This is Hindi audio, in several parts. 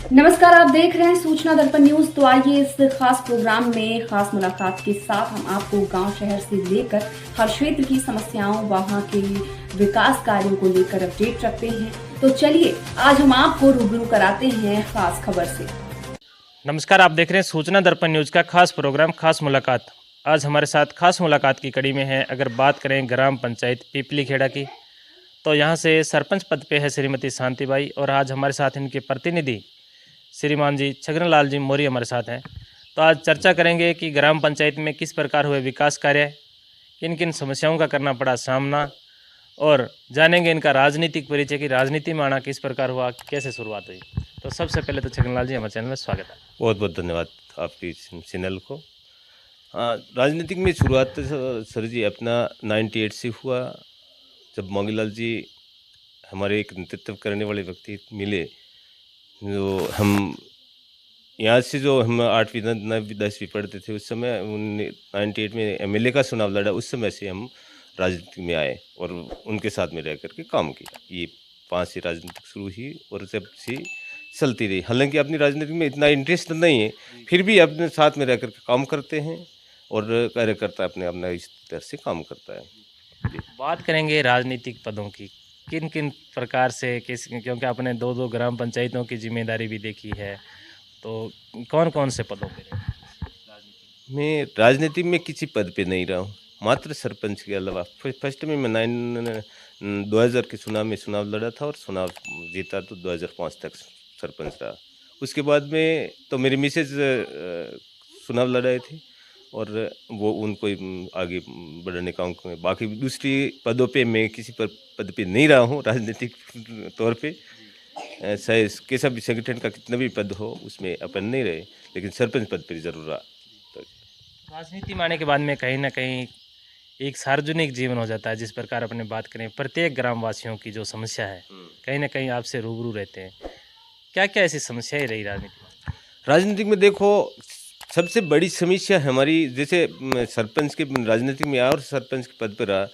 नमस्कार, आप देख रहे हैं सूचना दर्पण न्यूज। तो आइए इस खास प्रोग्राम में खास मुलाकात के साथ हम आपको गांव शहर से लेकर हर क्षेत्र की समस्याओं, वहां के विकास कार्यों को लेकर अपडेट रखते हैं। तो चलिए आज हम आपको रूबरू कराते हैं खास खबर से। नमस्कार, आप देख रहे हैं सूचना दर्पण न्यूज का खास प्रोग्राम खास मुलाकात। आज हमारे साथ खास मुलाकात की कड़ी में है, अगर बात करें ग्राम पंचायत पिपली खेड़ा की, तो यहाँ से सरपंच पद पे है श्रीमती शांतिबाई, और आज हमारे साथ इनके प्रतिनिधि श्रीमान जी छगनलाल जी मौर्य हमारे साथ हैं। तो आज चर्चा करेंगे कि ग्राम पंचायत में किस प्रकार हुए विकास कार्य, किन किन समस्याओं का करना पड़ा सामना, और जानेंगे इनका राजनीतिक परिचय की राजनीति में आना किस प्रकार हुआ, कैसे शुरुआत हुई। तो सबसे पहले तो छगनलाल जी हमारे चैनल में स्वागत है। बहुत बहुत धन्यवाद आपकी चैनल को। हाँ, राजनीतिक में शुरुआत तो सर जी अपना 98 से हुआ, जब मोंगीलाल जी हमारे एक नेतृत्व करने वाले व्यक्ति मिले। जो हम यहाँ से जो हम 8वीं 9वीं 10वीं पढ़ते थे, उस समय 98 में एमएलए का चुनाव लड़ा। उस समय से हम राजनीति में आए और उनके साथ में रह करके काम किया। ये 5 से राजनीतिक शुरू हुई और जब से चलती रही। हालांकि अपनी राजनीति में इतना इंटरेस्ट नहीं है, फिर भी अपने साथ में रह करके काम करते हैं और कार्यकर्ता अपने अपना इस तरह से काम करता है। बात करेंगे राजनीतिक पदों की, किन किन प्रकार से क्योंकि आपने दो ग्राम पंचायतों की जिम्मेदारी भी देखी है, तो कौन कौन से पदों पे रहे? मैं राजनीति में किसी पद पे नहीं रहा हूँ, मात्र सरपंच के अलावा। फर्स्ट में मैं 2000 के चुनाव में चुनाव लड़ा था और चुनाव जीता, तो 2005 तक सरपंच रहा। उसके बाद में तो मेरी मिसेज चुनाव लड़ाए थे और वो उनको आगे बढ़ाने का में, बाकी दूसरी पदों पे मैं किसी पर पद पे नहीं रहा हूँ राजनीतिक तौर पे। चाहे कैसा भी संगठन का कितना भी पद हो उसमें अपन नहीं रहे, लेकिन सरपंच पद पर जरूर रहा। तो राजनीति में आने के बाद में कहीं ना कहीं एक सार्वजनिक जीवन हो जाता है। जिस प्रकार अपने बात करें, प्रत्येक ग्रामवासियों की जो समस्या है कहीं ना कहीं आपसे रूबरू रहते हैं। क्या क्या ऐसी समस्याएं रही राजनीति में? राजनीतिक में देखो, सबसे बड़ी समस्या हमारी, जैसे सरपंच के राजनीतिक में आया और सरपंच के पद पर रहा,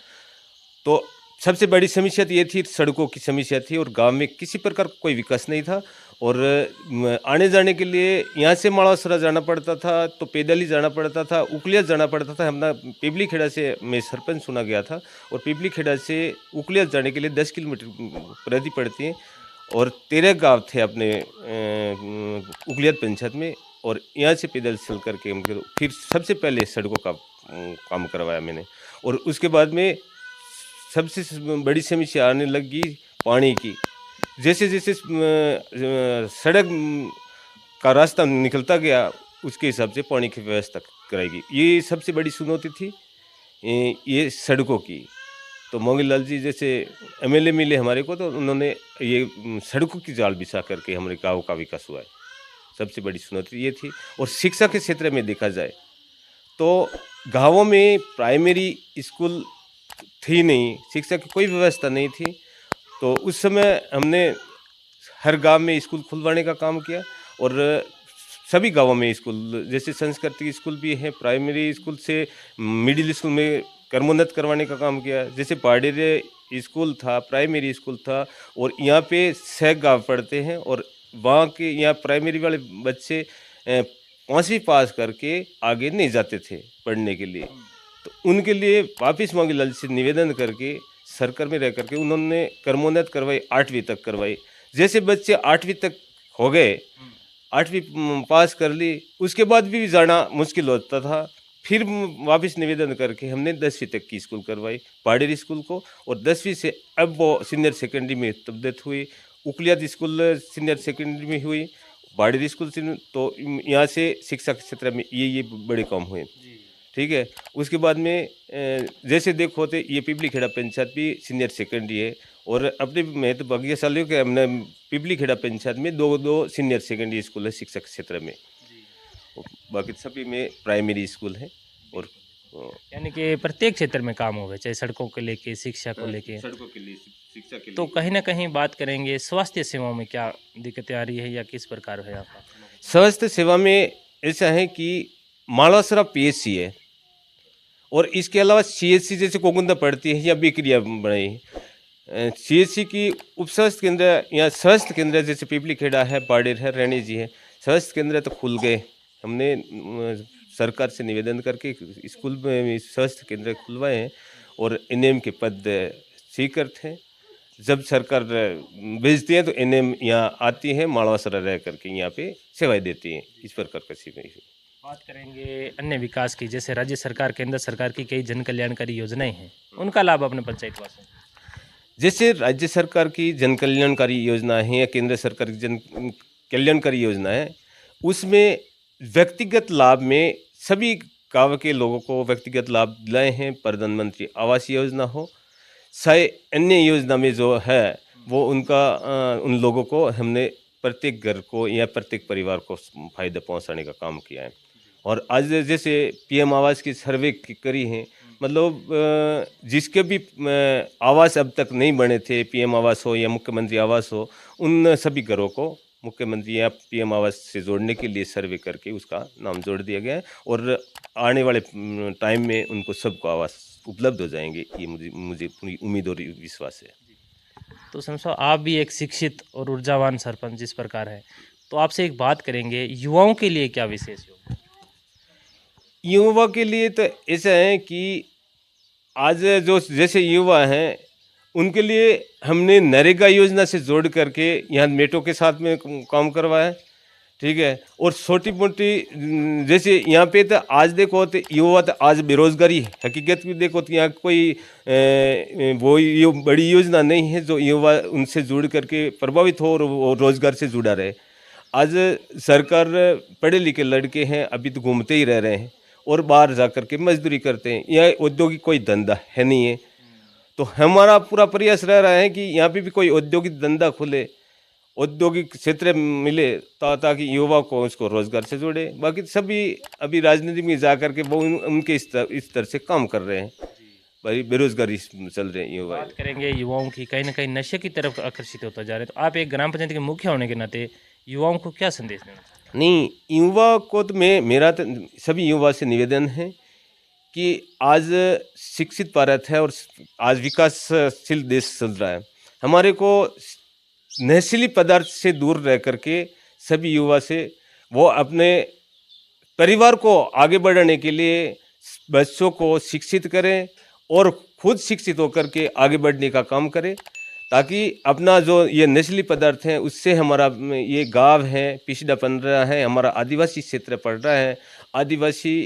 तो सबसे बड़ी समस्या तो ये थी, सड़कों की समस्या थी और गांव में किसी प्रकार का कोई विकास नहीं था। और आने जाने के लिए यहाँ से माड़ासरा जाना पड़ता था, तो पैदल ही जाना पड़ता था, उकलिया जाना पड़ता था। हमने पिपली खेड़ा से, मैं सरपंच चुना गया था और पिपली खेड़ा से उकलिया जाने के लिए 10 किलोमीटर प्रति पड़ती है और 13 गाँव थे अपने उकलियात पंचायत में। और यहाँ से पैदल चल करके फिर सबसे पहले सड़कों का काम करवाया मैंने। और उसके बाद में सबसे बड़ी समस्या आने लगी पानी की। जैसे जैसे सड़क का रास्ता निकलता गया, उसके हिसाब से पानी की व्यवस्था कराएगी। ये सबसे बड़ी चुनौती थी, ये सड़कों की। तो मोंगीलाल जी जैसे एमएलए मिले हमारे को, तो उन्होंने ये सड़कों की जाल बिछा करके हमारे गाँव का विकास हुआ है। सबसे बड़ी चुनौती ये थी। और शिक्षा के क्षेत्र में देखा जाए तो गाँवों में प्राइमरी स्कूल थी नहीं, शिक्षा की कोई व्यवस्था नहीं थी। तो उस समय हमने हर गांव में स्कूल खुलवाने का काम किया और सभी गांवों में स्कूल, जैसे संस्कृति स्कूल भी है, प्राइमरी स्कूल से मिडिल स्कूल में क्रमोन्नत करवाने का काम किया। जैसे पाडेरे स्कूल था, प्राइमरी स्कूल था, और यहाँ पे 6 गाँव पढ़ते हैं और वहाँ के यहाँ प्राइमरी वाले बच्चे 5वीं पास करके आगे नहीं जाते थे पढ़ने के लिए। तो उनके लिए वापिस मोंगीलाल से निवेदन करके सरकार में रह करके उन्होंने क्रमोन्नत करवाई, 8वीं तक करवाई। जैसे बच्चे 8वीं तक हो गए, 8वीं पास कर ली, उसके बाद भी जाना मुश्किल होता था। फिर वापस निवेदन करके हमने 10वीं तक की स्कूल करवाई, पाडेरी स्कूल को। और 10वीं से अब वो सीनियर सेकेंडरी में तब्दील हुई, उकलियात स्कूल सीनियर सेकेंडरी में हुई, पाडेरी स्कूल से। तो यहाँ से शिक्षा के क्षेत्र में ये बड़े काम हुए, ठीक है। उसके बाद में जैसे देखो तो ये पिपली खेड़ा पंचायत भी सीनियर सेकेंडरी है, और अपने मैं तो भाग्यशाली के हमने पिपली खेड़ा पंचायत में दो सीनियर सेकेंडरी स्कूल है शिक्षा के क्षेत्र में। बाकी सभी में प्राइमरी स्कूल है। और यानी कि प्रत्येक क्षेत्र में काम हो गए, चाहे सड़कों को लेके, शिक्षा को लेके, सड़कों के लिए, शिक्षा के लिए। तो कहीं ना कहीं बात करेंगे स्वास्थ्य सेवाओं में क्या दिक्कतें आ रही है या किस प्रकार है आपका? स्वास्थ्य सेवा में ऐसा है कि मालासरा पीएचसी है और इसके अलावा सीएचसी जैसे कोकुंदा पड़ती है या बिक्रिया बनाई है। CHC की उप स्वास्थ्य केंद्र या स्वास्थ्य केंद्र जैसे पीपली खेड़ा है, पाडेर है, रैणी जी है, स्वास्थ्य केंद्र तो खुल गए। हमने सरकार से निवेदन करके स्कूल में स्वास्थ्य केंद्र खुलवाए हैं और एनएम के पद स्वीकृत हैं। जब सरकार भेजती है तो एनएम यहाँ आती है, मालवासरा रह करके यहाँ पे सेवाएं देती हैं। इस प्रकार का सेवाएं। बात करेंगे अन्य विकास की, जैसे राज्य सरकार केंद्र सरकार की कई जन कल्याणकारी योजनाएं हैं, उनका लाभ अपने पंचायत वासियों को। जैसे राज्य सरकार की जन कल्याणकारी योजना है या केंद्र सरकार की जन कल्याणकारी योजना है, उसमें व्यक्तिगत लाभ में सभी गाँव के लोगों को व्यक्तिगत लाभ दिलाए हैं। प्रधानमंत्री आवास योजना हो, चाहे अन्य योजना में जो है वो उन लोगों को हमने प्रत्येक घर को या प्रत्येक परिवार को फायदा पहुंचाने का काम किया है। और आज जैसे पीएम आवास की सर्वे करी है, मतलब जिसके भी आवास अब तक नहीं बने थे, पीएम आवास हो या मुख्यमंत्री आवास हो, उन सभी घरों को मुख्यमंत्री या पीएम आवास से जोड़ने के लिए सर्वे करके उसका नाम जोड़ दिया गया है और आने वाले टाइम में उनको सबको आवास उपलब्ध हो जाएंगे, ये मुझे पूरी उम्मीद और विश्वास है। तो समझो आप भी एक शिक्षित और ऊर्जावान सरपंच जिस प्रकार है, तो आपसे एक बात करेंगे, युवाओं के लिए क्या विशेष योग? युवा के लिए तो ऐसा है कि आज जो जैसे युवा हैं उनके लिए हमने नरेगा योजना से जोड़ करके यहाँ मेटो के साथ में काम करवाया, ठीक है। और छोटी मोटी जैसे यहाँ पे तो आज देखो तो युवा तो आज बेरोजगारी हकीकत भी देखो तो यहाँ कोई वो बड़ी योजना नहीं है जो युवा उनसे जुड़ करके प्रभावित हो और रोजगार से जुड़ा रहे। आज सरकार पढ़े लिखे लड़के हैं अभी तो घूमते ही रह रहे हैं और बाहर जा कर के मजदूरी करते हैं, यहाँ औद्योगिक कोई धंधा है नहीं है। तो हमारा पूरा प्रयास रह रहा है कि यहाँ पे भी कोई औद्योगिक धंधा खुले, औद्योगिक क्षेत्र मिले ताकि युवा को उसको रोजगार से जोड़े। बाकी सभी अभी राजनीति में जा कर के वो उनके इस तरह से काम कर रहे हैं, भाई बेरोजगारी चल रहे हैं युवा। बात करेंगे युवाओं की, कहीं ना कहीं नशे की तरफ आकर्षित होता जा रहे हैं, तो आप एक ग्राम पंचायत के मुखिया होने के नाते युवाओं को क्या संदेश देना चाहते हैं? नहीं, युवा को तो मेरा तो सभी युवा से निवेदन है कि आज शिक्षित भारत है और आज विकासशील देश चल रहा है। हमारे को नशीली पदार्थ से दूर रह करके सभी युवा से वो अपने परिवार को आगे बढ़ाने के लिए बच्चों को शिक्षित करें और खुद शिक्षित होकर के आगे बढ़ने का काम करें, ताकि अपना जो ये नस्ली पदार्थ हैं उससे हमारा ये गांव है पिछड़ा बन रहा है, हमारा आदिवासी क्षेत्र पड़ रहा है। आदिवासी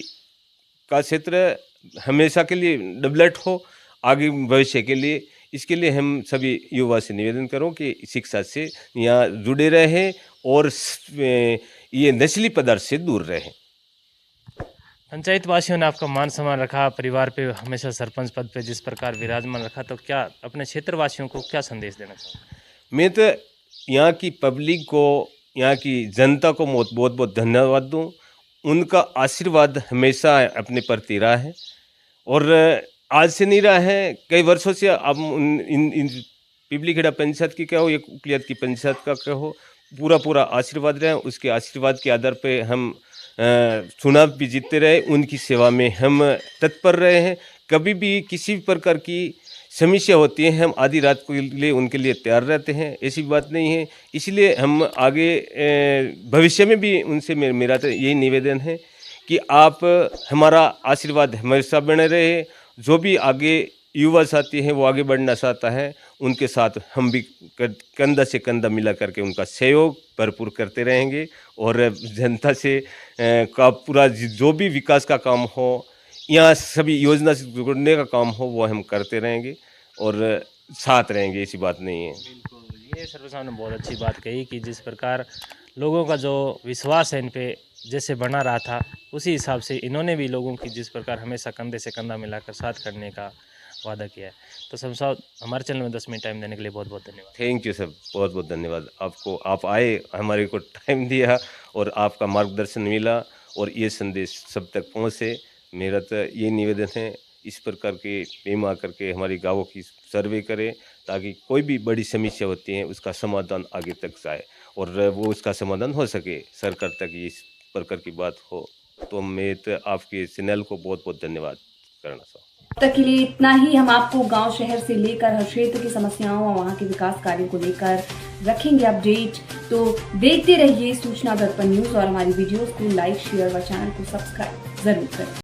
का क्षेत्र हमेशा के लिए डेवलप हो आगे भविष्य के लिए। इसके लिए हम सभी युवा से निवेदन करूं कि शिक्षा से यहाँ जुड़े रहें और ये नस्ली पदार्थ से दूर रहें। पंचायत वासियों ने आपका मान सम्मान रखा, परिवार पे हमेशा सरपंच पद पे जिस प्रकार विराजमान रखा, तो क्या अपने क्षेत्र वासियों को क्या संदेश देना चाहूँगा? मैं तो यहाँ की पब्लिक को, यहाँ की जनता को बहुत बहुत धन्यवाद दूँ। उनका आशीर्वाद हमेशा अपने प्रति रहा है और आज से नहीं रहा है, कई वर्षों से। अब इन पिपली खेड़ा पंचायत की क्या हो या कुकलियात की पंचायत का क्या हो, पूरा आशीर्वाद रहे। उसके आशीर्वाद के आधार पे हम चुनाव भी जीतते रहे, उनकी सेवा में हम तत्पर रहे हैं। कभी भी किसी भी प्रकार की समस्या होती है हम आधी रात के लिए उनके लिए तैयार रहते हैं, ऐसी बात नहीं है। इसलिए हम आगे भविष्य में भी उनसे मेरा तो यही निवेदन है कि आप हमारा आशीर्वाद हमेशा बने रहे। जो भी आगे युवा साथी हैं वो आगे बढ़ना चाहता है, उनके साथ हम भी कंधा से कंधा मिला करके उनका सहयोग भरपूर करते रहेंगे और जनता से का पूरा जो भी विकास का काम हो, यहाँ सभी योजना से जुड़ने का काम हो, वो हम करते रहेंगे और साथ रहेंगे, ऐसी बात नहीं है। बिल्कुल, ये सर्व साहब ने बहुत अच्छी बात कही कि जिस प्रकार लोगों का जो विश्वास है इन पे जैसे बना रहा था, उसी हिसाब से इन्होंने भी लोगों की जिस प्रकार हमेशा कंधे से कंधा मिलाकर साथ करने का वादा किया है। तो सब साहब, हमारे चैनल में 10 मिनट टाइम देने के लिए बहुत बहुत धन्यवाद। थैंक यू सर, बहुत बहुत धन्यवाद आपको। आप आए, हमारे को टाइम दिया और आपका मार्गदर्शन मिला और ये संदेश सब तक पहुँचे। मेरा तो ये निवेदन है, इस प्रकार के टीम आकर के हमारे गाँवों की सर्वे करें ताकि कोई भी बड़ी समस्या होती है उसका समाधान आगे तक जाए और वो उसका समाधान हो सके, सरकार तक इस प्रकार की बात हो। तो मैं तो आपके चैनल को बहुत बहुत धन्यवाद करना चाहूँ। अब तक के लिए इतना ही। हम आपको गांव शहर से लेकर हर क्षेत्र की समस्याओं और वहां के विकास कार्यों को लेकर रखेंगे अपडेट। तो देखते रहिए सूचना दर्पण न्यूज और हमारी वीडियोस को लाइक शेयर व चैनल को सब्सक्राइब जरूर करें।